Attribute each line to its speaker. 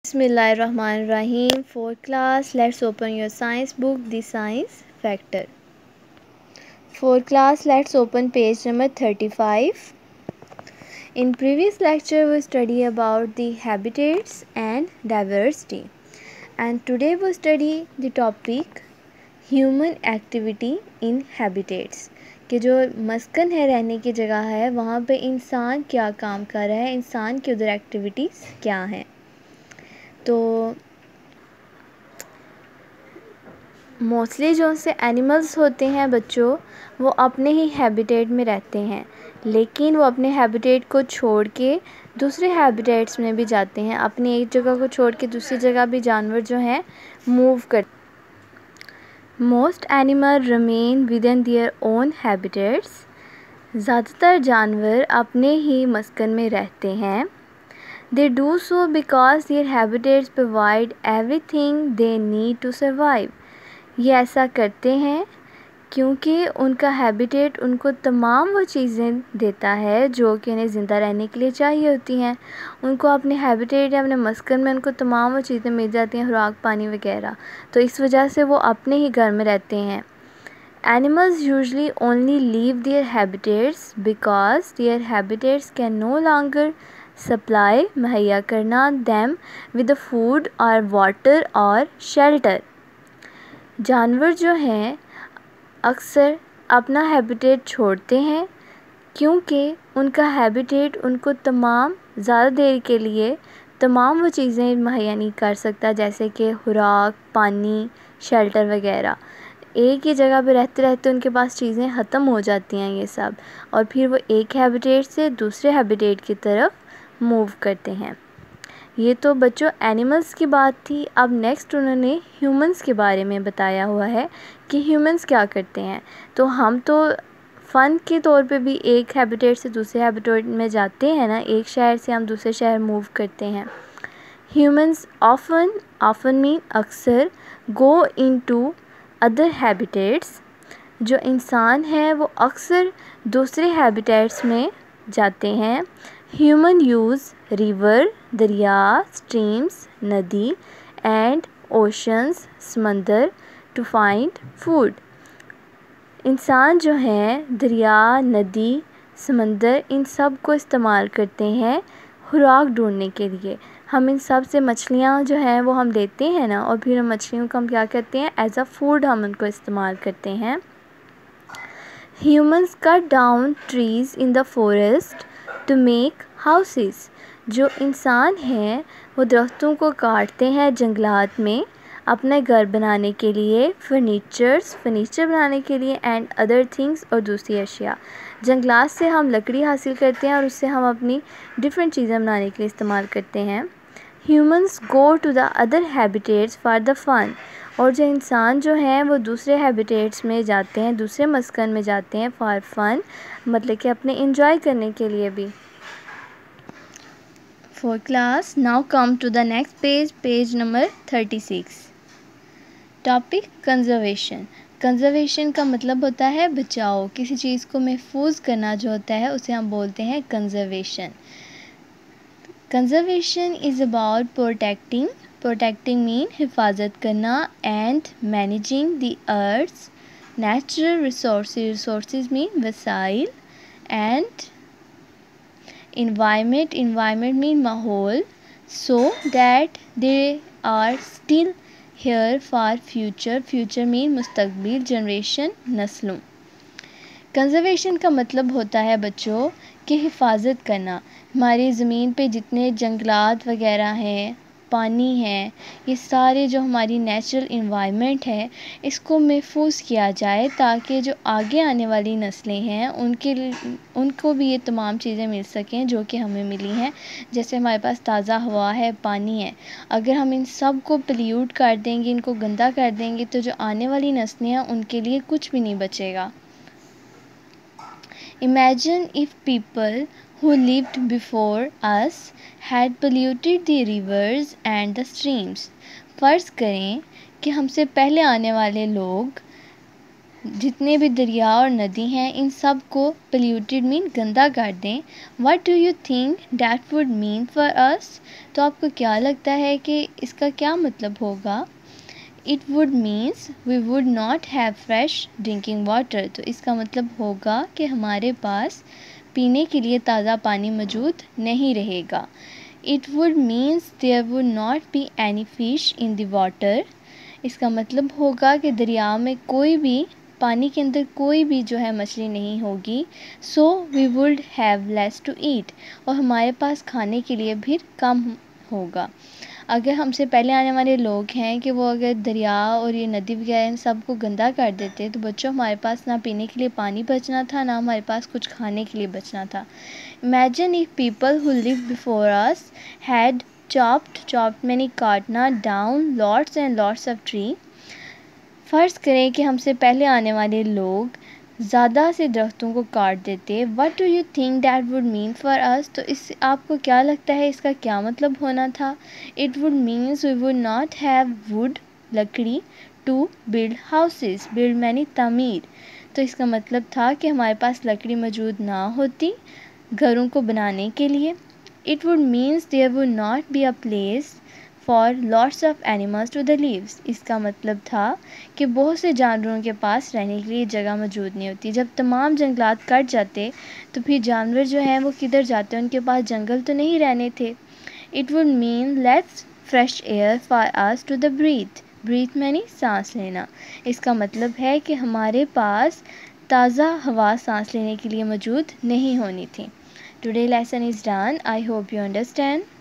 Speaker 1: Bismillahirrahmanirrahim. Fourth class, let's open your science book, The Science Factor. Fourth class, let's open page number 35. In previous lecture, we study about the habitats and diversity. And today we study the topic human activity in habitats. कि जो मस्कन है, रहने की जगह है, वहाँ पे इंसान क्या काम कर रहा है, इंसान की उधर एक्टिविटीज़ क्या हैं. तो मोस्टली जो से एनिमल्स होते हैं बच्चों, वो अपने ही हैबिटेट में रहते हैं, लेकिन वो अपने हैबिटेट को छोड़ के दूसरे हैबिटेट्स में भी जाते हैं. अपनी एक जगह को छोड़ के दूसरी जगह भी जानवर जो हैं मूव करते. Most animal remain with in their own habitats. ज़्यादातर जानवर अपने ही मस्कन में रहते हैं. They do so because their habitats provide everything they need to survive. ये ऐसा करते हैं क्योंकि उनका हैबिटेट उनको तमाम वो चीज़ें देता है जो कि उन्हें ज़िंदा रहने के लिए चाहिए होती हैं. उनको अपने हैबिटेट या अपने मस्कन में उनको तमाम वो चीज़ें मिल जाती हैं, खुराक, पानी वगैरह. तो इस वजह से वो अपने ही घर में रहते हैं. Animals usually only leave their habitats because their habitats can no longer supply मुहैया करना them with the food और water और shelter. जानवर जो हैं अक्सर अपना हैबिटेट छोड़ते हैं क्योंकि उनका हैबिटेट उनको ज़्यादा देर के लिए तमाम वो चीज़ें मुहैया नहीं कर सकता, जैसे कि खुराक, पानी, शेल्टर वगैरह. एक ही जगह पे रहते रहते उनके पास चीज़ें ख़त्म हो जाती हैं ये सब, और फिर वो एक हैबिटेट से दूसरे हैबिटेट की तरफ मूव करते हैं. ये तो बच्चों एनिमल्स की बात थी. अब नेक्स्ट उन्होंने ह्यूमंस के बारे में बताया हुआ है कि ह्यूमंस क्या करते हैं. तो हम तो फ़न के तौर पे भी एक हैबिटेट से दूसरे हैबिटेट में जाते हैं ना, एक शहर से हम दूसरे शहर मूव करते हैं. ह्यूमंस ऑफन मीन अक्सर गो इनटू अदर हैबिटेट्स. जो इंसान है वो अक्सर दूसरे हैबिटेट्स में जाते हैं. ह्यूमन यूज़ रिवर, दरिया, स्ट्रीम्स, नदी एंड ओशंस, समंदर टू फाइंड फूड. इंसान जो हैं दरिया, नदी, समंदर, इन सब को इस्तेमाल करते हैं खुराक ढूंढने के लिए. हम इन सब से मछलियाँ जो हैं वो हम लेते हैं ना, और फिर हम मछलियों को हम क्या करते हैं, एज अ फूड हम उनको इस्तेमाल करते हैं. Humans cut down trees in the forest to make houses. जो इंसान हैं वो दरख्तों को काटते हैं जंगलात में अपने घर बनाने के लिए, फर्नीचर बनाने के लिए, एंड अदर थिंग्स, और दूसरी अशिया. जंगलात से हम लकड़ी हासिल करते हैं और उससे हम अपनी डिफरेंट चीज़ें बनाने के लिए इस्तेमाल करते हैं. Humans go to the other habitats for the fun. और जो इंसान जो हैं वो दूसरे हैबिटेट्स में जाते हैं, दूसरे मस्कन में जाते हैं फॉर फन, मतलब कि अपने इंजॉय करने के लिए भी. For class, now come to the next page, page number 36. Topic conservation. Conservation का मतलब होता है बचाओ. किसी चीज़ को महफूज करना जो होता है उसे हम बोलते हैं conservation. Conservation is about protecting mean हिफाजत करना, and managing the earth's natural resources mean वसाइल, एंड environment mean माहौल, so that they are still here for future mean मुस्तकबिल, जनरेशन, नस्लों. कंजर्वेशन का मतलब होता है बच्चों कि हिफाजत करना. हमारी ज़मीन पे जितने जंगलात वगैरह हैं, पानी है, ये सारे जो हमारी नेचुरल इन्वायरमेंट है, इसको महफूज किया जाए ताकि जो आगे आने वाली नस्लें हैं उनको भी ये तमाम चीज़ें मिल सकें जो कि हमें मिली हैं. जैसे हमारे पास ताज़ा हवा है, पानी है. अगर हम इन सब को पोल्यूट कर देंगे, इनको गंदा कर देंगे, तो जो आने वाली नस्लें हैं उनके लिए कुछ भी नहीं बचेगा. Imagine if people who lived before us had polluted the rivers and the streams. फ़र्ज़ करें कि हमसे पहले आने वाले लोग جتنے بھی دریا اور ندی ہیں ان سب کو پلیوٹیڈ مین گندا کر دیں. What do you think that would mean for us? تو آپ کو کیا لگتا ہے کہ اس کا کیا مطلب ہوگا؟ It would means we would not have fresh drinking water. تو اس کا مطلب ہوگا کہ ہمارے پاس پینے کے لیے تازہ پانی موجود نہیں رہے گا. It would means there would not be any fish in the water. اس کا مطلب ہوگا کہ دریا میں کوئی بھی پانی کے اندر کوئی بھی جو ہے مچھلی نہیں ہوگی. So we would have less to eat. اور ہمارے پاس کھانے کے لیے بھی کم ہوگا. اگر ہم سے پہلے آنے والے لوگ ہیں کہ وہ اگر دریا اور یہ ندی وغیرہ ان سب کو گندا کر دیتے تو بچوں ہمارے پاس نہ پینے کے لیے پانی بچنا تھا نہ ہمارے پاس کچھ کھانے کے لیے بچنا تھا. Imagine if people who lived before us had chopped many cardinal down lots and lots of tree. فرض کریں کہ ہم سے پہلے آنے والے لوگ زیادہ سے درختوں کو کاٹ دیتے. What do you think that would mean for us؟ تو اس آپ کو کیا لگتا ہے اس کا کیا مطلب ہونا تھا؟ It would means we would not have wood لکڑی to build houses. build many تعمیر. تو اس کا مطلب تھا کہ ہمارے پاس لکڑی موجود نہ ہوتی گھروں کو بنانے کے لیے. It would means there would not be a place for lots of animals to the lives. اس کا مطلب تھا کہ بہت سے جانوروں کے پاس رہنے کے لیے جگہ موجود نہیں ہوتی. جب تمام جنگلات کٹ جاتے تو پھر جانور جو ہیں وہ کدھر جاتے؟ ان کے پاس جنگل تو نہیں رہنے تھے. It would mean less fresh air for us to the breathe. breathe میں نہیں سانس لینا. اس کا مطلب ہے کہ ہمارے پاس تازہ ہوا سانس لینے کے لیے موجود نہیں ہونی تھی. Today lesson is done. I hope you understand.